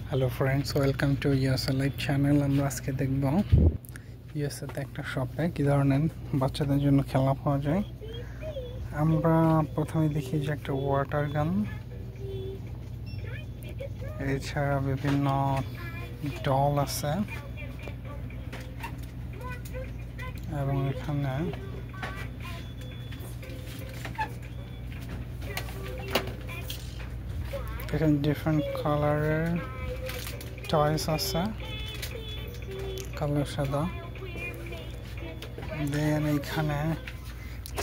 Hello friends, welcome to USA live channel. আমরা আজকে দেখব ইউএসএতে একটা শপে কী ধরনের বাচ্চাদের জন্য খেলনা পাওয়া যায়। আমরা প্রথমে দেখি যে একটা ওয়াটার গান, এছাড়া বিভিন্ন ডল আছে এবং এখানে ডিফারেন্ট কালারের টয়েস আছে, কালো সাদা। দেন এইখানে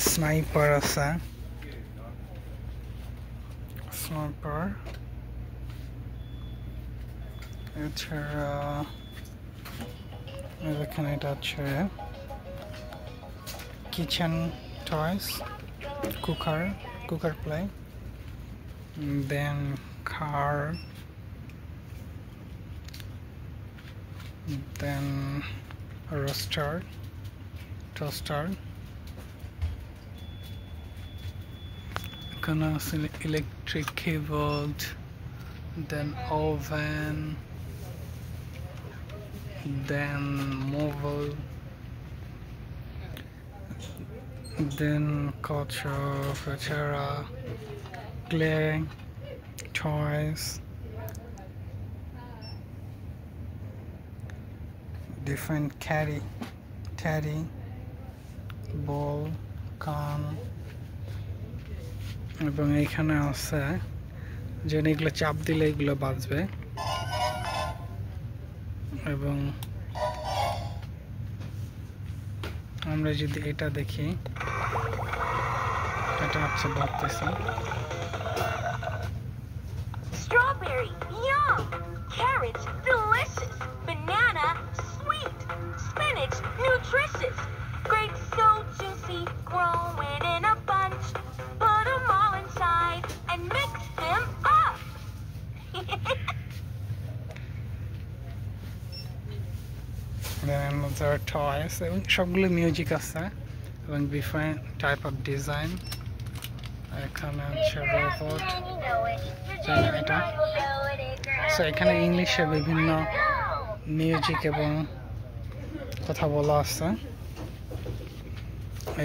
স্নাইপার আছে, স্নাইপার। এছাড়া এখানে এটা হচ্ছে kitchen toys, cooker play, then car, then a toaster, electric keyboard, then oven, then mobile, then culture, etc. Clay toys, different teddy, ball, can, এবং এইখানে আছে যে এগুলো চাপ দিলে এগুলো বাজবে। এবং আমরা যদি এটা দেখি, এটা হচ্ছে বাজতেছে। Strawberry, yum! Carrots, delicious! Banana, sweet! Spinach, nutritious! Grapes, so juicy, growing in a bunch. Put them all inside and mix them up! Then there are toys, এবং সবগুলো মিউজিক আছে এবং ডিফারেন্ট টাইপ অফ ডিজাইন। এখানে হচ্ছে robot, এটা। So এখানে ইংলিশে বিভিন্ন মিউজিক এবং কথা বলা আছে।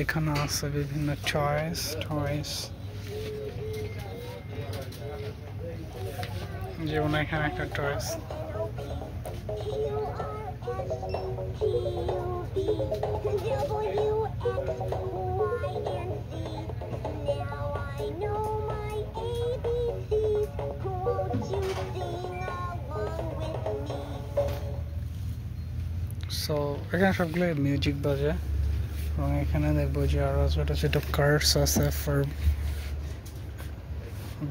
এখানে আছে বিভিন্ন টয়েস, যেমন এখানে একটা টয়েস। সো এখানে সবগুলো মিউজিক বাজে এবং এখানে দেখবো যে আরো ছোট ছোট কার্ডস আছে ফর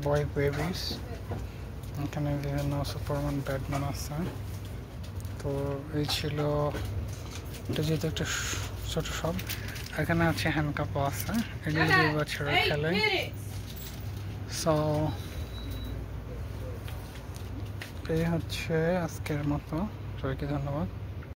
বয় বেবিস। এখানে বিভিন্ন সুপারম্যান, ব্যাটম্যান আছে। তো এই ছিল, এটা যেহেতু একটা ছোট শপ। এখানে আছে হ্যান্ডকাপও আছে, এগুলো দিয়ে বাচ্চারা খেলে। সো এই হচ্ছে আজকের মতো, সবাইকে ধন্যবাদ।